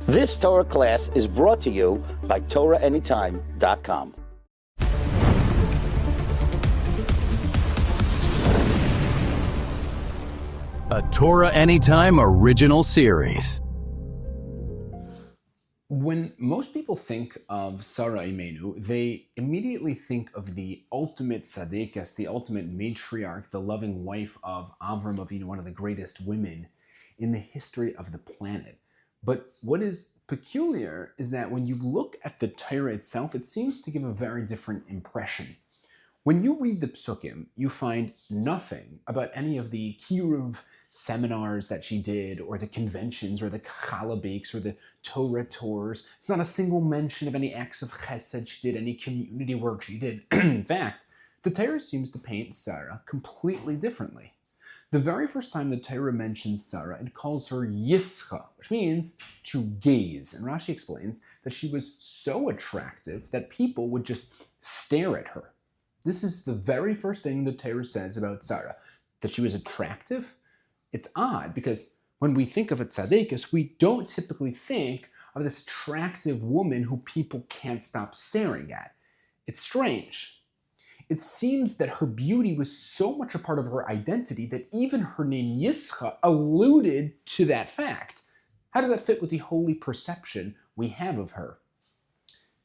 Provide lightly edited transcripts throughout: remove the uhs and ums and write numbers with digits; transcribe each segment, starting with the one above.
This Torah class is brought to you by TorahAnytime.com. A Torah Anytime original series. When most people think of Sarah Imenu, they immediately think of the ultimate tzaddikas, the ultimate matriarch, the loving wife of Avram Avinu, one of the greatest women in the history of the planet. But what is peculiar is that when you look at the Torah itself, it seems to give a very different impression. When you read the Psukim, you find nothing about any of the Kiruv seminars that she did, or the conventions, or the chalabakes, or the Torah tours. It's not a single mention of any acts of chesed she did, any community work she did. In fact, the Torah seems to paint Sarah completely differently. The very first time the Torah mentions Sarah, it calls her Yischa, which means to gaze. And Rashi explains that she was so attractive that people would just stare at her. This is the very first thing the Torah says about Sarah, that she was attractive. It's odd because when we think of a tzaddikus, we don't typically think of this attractive woman who people can't stop staring at. It's strange. It seems that her beauty was so much a part of her identity that even her name Yischa alluded to that fact. How does that fit with the holy perception we have of her?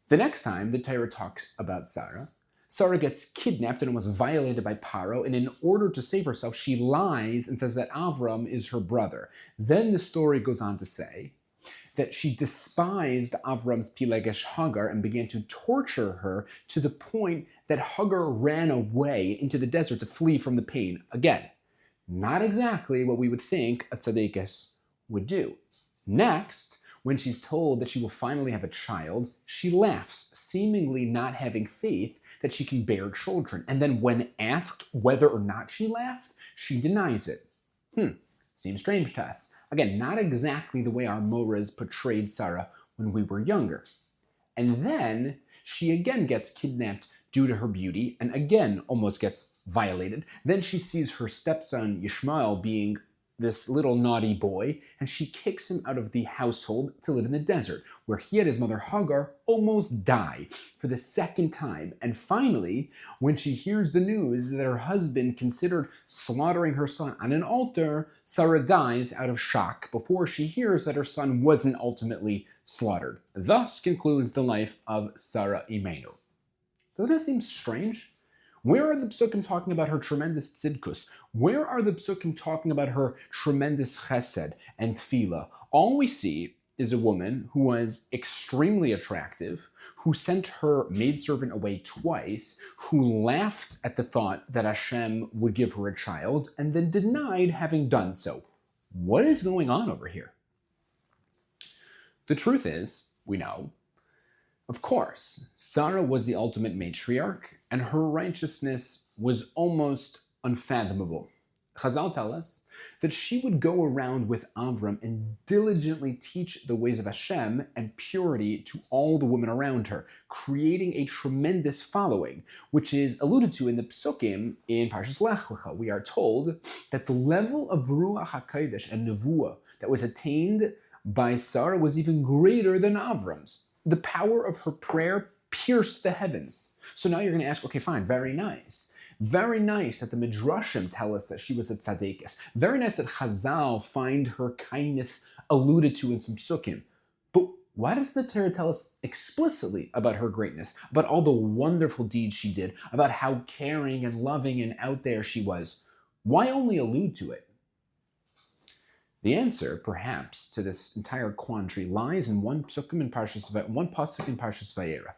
The next time the Torah talks about Sarah, Sarah gets kidnapped and was violated by Paro, and in order to save herself, she lies and says that Avram is her brother. Then the story goes on to say that she despised Avram's Pilegesh Hagar and began to torture her to the point that Hagar ran away into the desert to flee from the pain. Again, not exactly what we would think a tzaddikus would do. Next, when she's told that she will finally have a child, she laughs, seemingly not having faith that she can bear children. And then when asked whether or not she laughed, she denies it. Seems strange to us. Again, not exactly the way our Moras portrayed Sarah when we were younger. And then she again gets kidnapped due to her beauty and again almost gets violated. Then she sees her stepson Yishmael being this little naughty boy, and she kicks him out of the household to live in the desert, where he and his mother Hagar almost die for the second time. And finally, when she hears the news that her husband considered slaughtering her son on an altar, Sarah dies out of shock before she hears that her son wasn't ultimately slaughtered. Thus concludes the life of Sarah Imenu. Doesn't that seem strange? Where are the psukim talking about her tremendous tzidkus? Where are the psukim talking about her tremendous chesed and tefillah? All we see is a woman who was extremely attractive, who sent her maidservant away twice, who laughed at the thought that Hashem would give her a child, and then denied having done so. What is going on over here? The truth is, we know, of course, Sarah was the ultimate matriarch, and her righteousness was almost unfathomable. Chazal tell us that she would go around with Avram and diligently teach the ways of Hashem and purity to all the women around her, creating a tremendous following, which is alluded to in the Psukim in Parshas Lech Lecha. We are told that the level of Ruach HaKodesh and Nevuah that was attained by Sarah was even greater than Avram's. The power of her prayer pierced the heavens. So now you're going to ask, okay, fine, very nice. Very nice that the Midrashim tell us that she was a tzaddikus. Very nice that Chazal find her kindness alluded to in some psukim. But why does the Torah tell us explicitly about her greatness, about all the wonderful deeds she did, about how caring and loving and out there she was? Why only allude to it? The answer, perhaps, to this entire quandary lies in one pasuk in Parshas Vayera.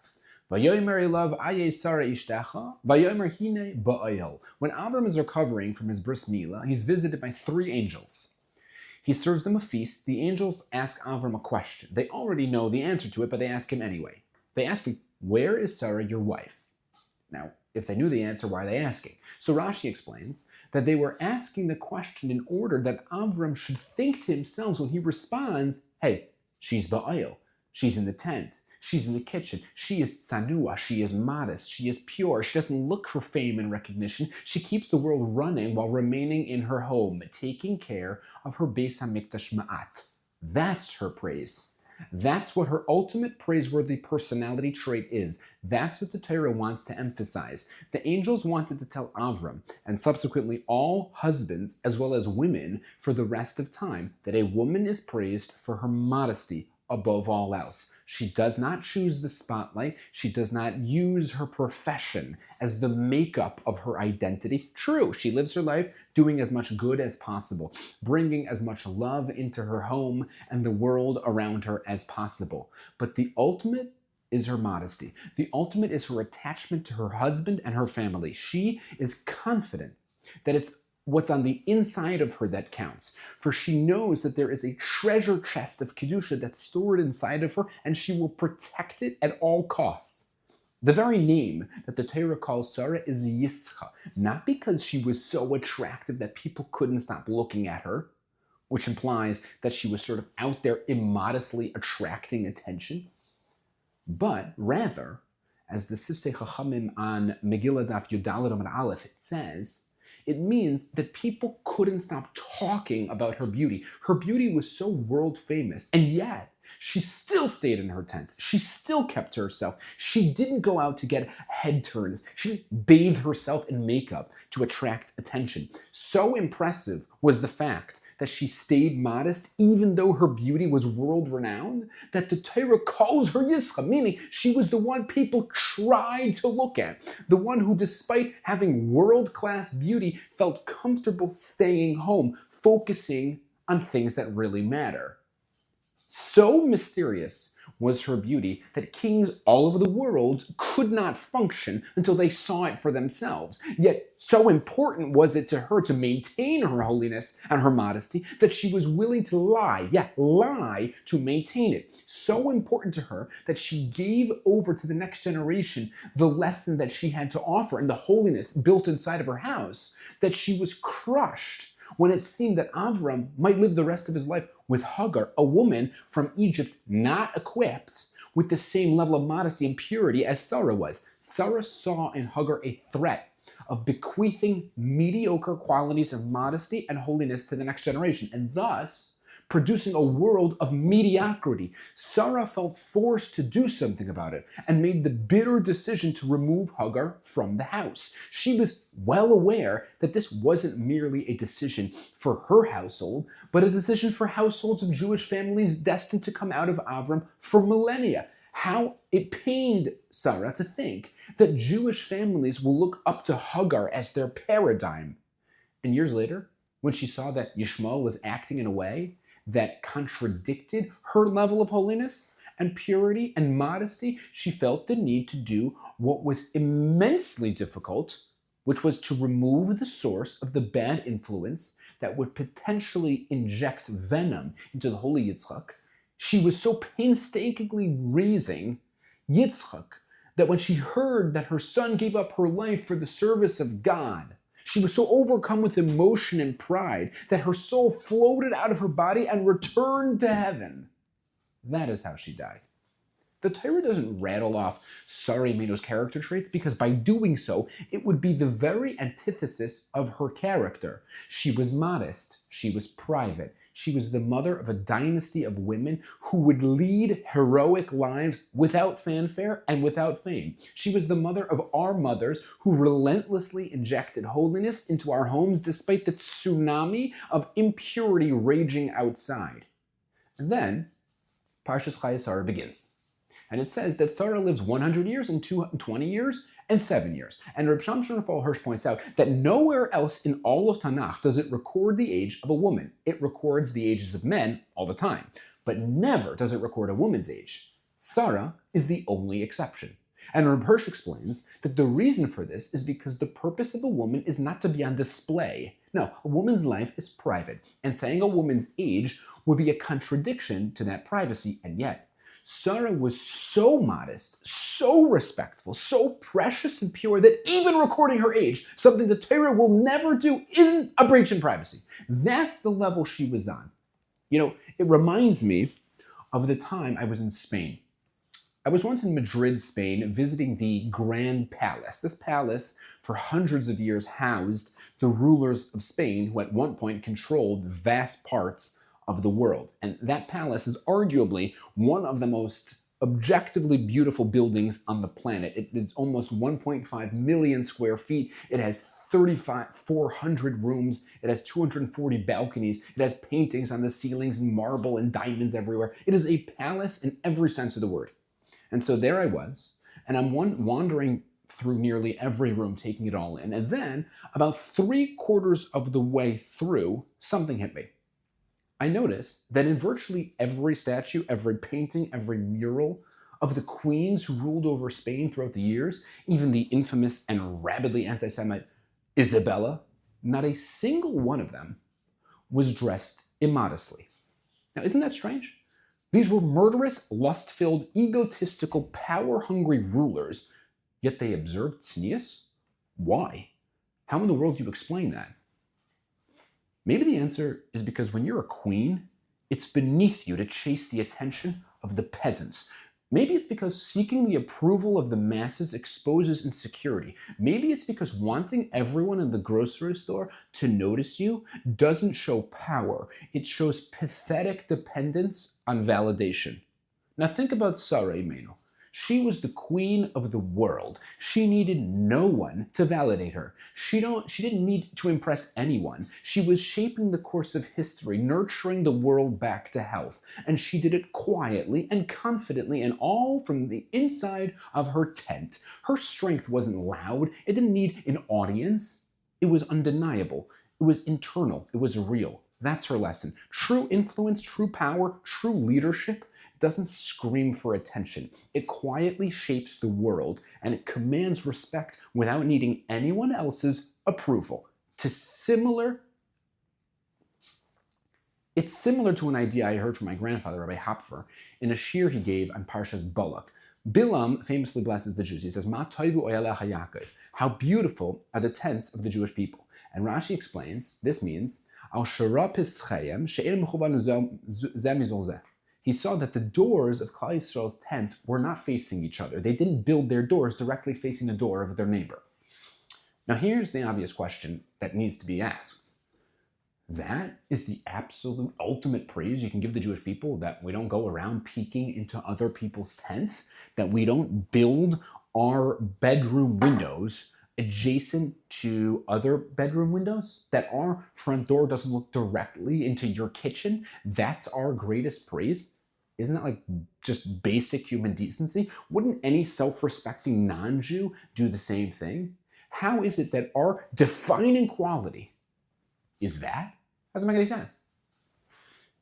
Vayomer elav aye Sarah ishtecha, vayomer hine ba'ayel. When Avram is recovering from his bris milah, he's visited by 3 angels. He serves them a feast. The angels ask Avram a question. They already know the answer to it, but they ask him anyway. They ask him, "Where is Sarah, your wife?" Now, if they knew the answer, why are they asking? So Rashi explains that they were asking the question in order that Avram should think to himself when he responds, hey, she's ba'ayil, she's in the tent, she's in the kitchen, she is tsanua, she is modest, she is pure, she doesn't look for fame and recognition, she keeps the world running while remaining in her home, taking care of her Beis HaMikdash Ma'at. That's her praise. That's what her ultimate praiseworthy personality trait is. That's what the Torah wants to emphasize. The angels wanted to tell Avram, and subsequently all husbands as well as women for the rest of time, that a woman is praised for her modesty above all else. She does not choose the spotlight. She does not use her profession as the makeup of her identity. True, she lives her life doing as much good as possible, bringing as much love into her home and the world around her as possible. But the ultimate is her modesty. The ultimate is her attachment to her husband and her family. She is confident that it's what's on the inside of her that counts. For she knows that there is a treasure chest of Kedusha that's stored inside of her, and she will protect it at all costs. The very name that the Torah calls Sarah is Yischa, not because she was so attractive that people couldn't stop looking at her, which implies that she was sort of out there immodestly attracting attention, but rather, as the Sifsei Chachamim on Megillah Daf Yudalad Amud Aleph, it says, it means that people couldn't stop talking about her beauty. Her beauty was so world famous, and yet she still stayed in her tent. She still kept to herself. She didn't go out to get head turns. She didn't bathe herself in makeup to attract attention. So impressive was the fact that she stayed modest even though her beauty was world-renowned, that the Torah calls her Yischa, meaning she was the one people tried to look at, the one who, despite having world-class beauty, felt comfortable staying home, focusing on things that really matter. So mysterious was her beauty that kings all over the world could not function until they saw it for themselves. Yet so important was it to her to maintain her holiness and her modesty that she was willing to lie to maintain it. So important to her that she gave over to the next generation the lesson that she had to offer and the holiness built inside of her house, that she was crushed when it seemed that Avram might live the rest of his life with Hagar, a woman from Egypt not equipped with the same level of modesty and purity as Sarah was. Sarah saw in Hagar a threat of bequeathing mediocre qualities of modesty and holiness to the next generation, and thus producing a world of mediocrity. Sarah felt forced to do something about it and made the bitter decision to remove Hagar from the house. She was well aware that this wasn't merely a decision for her household, but a decision for households of Jewish families destined to come out of Avram for millennia. How it pained Sarah to think that Jewish families will look up to Hagar as their paradigm. And years later, when she saw that Yishmael was acting in a way that contradicted her level of holiness and purity and modesty, she felt the need to do what was immensely difficult, which was to remove the source of the bad influence that would potentially inject venom into the holy Yitzchak. She was so painstakingly raising Yitzchak that when she heard that her son gave up her life for the service of God, she was so overcome with emotion and pride that her soul floated out of her body and returned to heaven. That is how she died. The Torah doesn't rattle off Sarah Imeinu's character traits because by doing so, it would be the very antithesis of her character. She was modest. She was private. She was the mother of a dynasty of women who would lead heroic lives without fanfare and without fame. She was the mother of our mothers who relentlessly injected holiness into our homes despite the tsunami of impurity raging outside. And then, Parshas Chayei Sarah begins. And it says that Sarah lives 100 years and 20 years and 7 years. And Reb Shamshon Raphael Hirsch points out that nowhere else in all of Tanakh does it record the age of a woman. It records the ages of men all the time, but never does it record a woman's age. Sarah is the only exception. And Reb Hirsch explains that the reason for this is because the purpose of a woman is not to be on display. No, a woman's life is private, and saying a woman's age would be a contradiction to that privacy, and yet Sarah was so modest, so respectful, so precious and pure that even recording her age, something the Torah will never do, isn't a breach in privacy. That's the level she was on. You know, it reminds me of the time I was in Spain. I was once in Madrid, Spain, visiting the Grand Palace. This palace, for hundreds of years, housed the rulers of Spain, who at one point controlled vast parts of the world. And that palace is arguably one of the most objectively beautiful buildings on the planet. It is almost 1.5 million square feet. It has 400 rooms. It has 240 balconies. It has paintings on the ceilings and marble and diamonds everywhere. It is a palace in every sense of the word. And so there I was, and I'm wandering through nearly every room, taking it all in. And then, about 3/4 of the way through, something hit me. I noticed that in virtually every statue, every painting, every mural of the queens who ruled over Spain throughout the years, even the infamous and rabidly anti-Semite Isabella, not a single one of them was dressed immodestly. Now, isn't that strange? These were murderous, lust-filled, egotistical, power-hungry rulers, yet they observed tznius? Why? How in the world do you explain that? Maybe the answer is because when you're a queen, it's beneath you to chase the attention of the peasants. Maybe it's because seeking the approval of the masses exposes insecurity. Maybe it's because wanting everyone in the grocery store to notice you doesn't show power. It shows pathetic dependence on validation. Now think about Sarah Imeinu. She was the queen of the world. She needed no one to validate her. She didn't need to impress anyone. She was shaping the course of history, nurturing the world back to health. And she did it quietly and confidently, and all from the inside of her tent. Her strength wasn't loud. It didn't need an audience. It was undeniable. It was internal. It was real. That's her lesson. True influence, true power, true leadership doesn't scream for attention. It quietly shapes the world, and it commands respect without needing anyone else's approval. It's similar to an idea I heard from my grandfather, Rabbi Hopfer, in a shir he gave on Parshas Balak. Bilam famously blesses the Jews. He says, "Ma toivu oyalecha Yaakov." How beautiful are the tents of the Jewish people. And Rashi explains, this means, Al shara pischayim she'en mechuban zeh mizol zeh. He saw that the doors of Klal Yisrael's tents were not facing each other. They didn't build their doors directly facing the door of their neighbor. Now here's the obvious question that needs to be asked. That is the absolute ultimate praise you can give the Jewish people, that we don't go around peeking into other people's tents, that we don't build our bedroom windows adjacent to other bedroom windows, that our front door doesn't look directly into your kitchen. That's our greatest praise. Isn't that like just basic human decency? Wouldn't any self-respecting non-Jew do the same thing? How is it that our defining quality is that? Doesn't make any sense.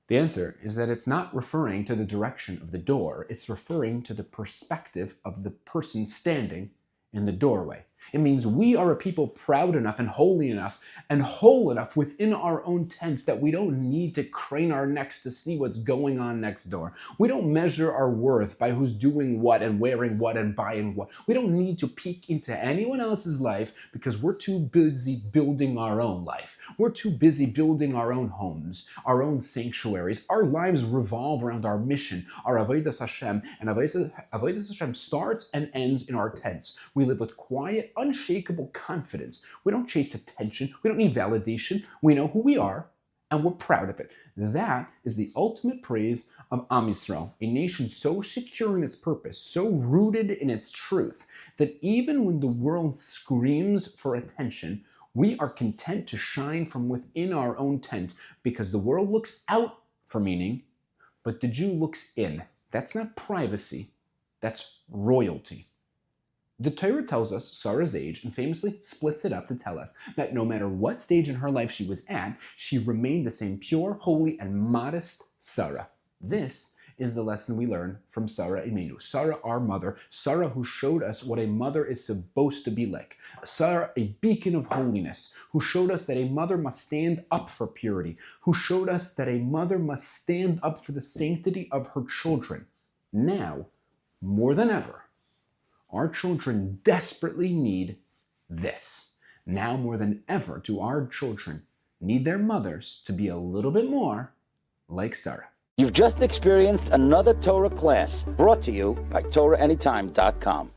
The answer is that it's not referring to the direction of the door. It's referring to the perspective of the person standing in the doorway. It means we are a people proud enough and holy enough and whole enough within our own tents that we don't need to crane our necks to see what's going on next door. We don't measure our worth by who's doing what and wearing what and buying what. We don't need to peek into anyone else's life because we're too busy building our own life. We're too busy building our own homes, our own sanctuaries. Our lives revolve around our mission, our Avodas Hashem, and Avodas Hashem starts and ends in our tents. We live with quiet, unshakable confidence. We don't chase attention. We don't need validation. We know who we are, and we're proud of it. That is the ultimate praise of Am Yisrael, a nation so secure in its purpose, so rooted in its truth, that even when the world screams for attention, we are content to shine from within our own tent, because the world looks out for meaning, but the Jew looks in. That's not privacy, that's royalty. The Torah tells us Sarah's age and famously splits it up to tell us that no matter what stage in her life she was at, she remained the same pure, holy, and modest Sarah. This is the lesson we learn from Sarah Imeinu. Sarah, our mother. Sarah, who showed us what a mother is supposed to be like. Sarah, a beacon of holiness, who showed us that a mother must stand up for purity, who showed us that a mother must stand up for the sanctity of her children. Now, more than ever, our children desperately need this. Now more than ever do our children need their mothers to be a little bit more like Sarah. You've just experienced another Torah class brought to you by TorahAnytime.com.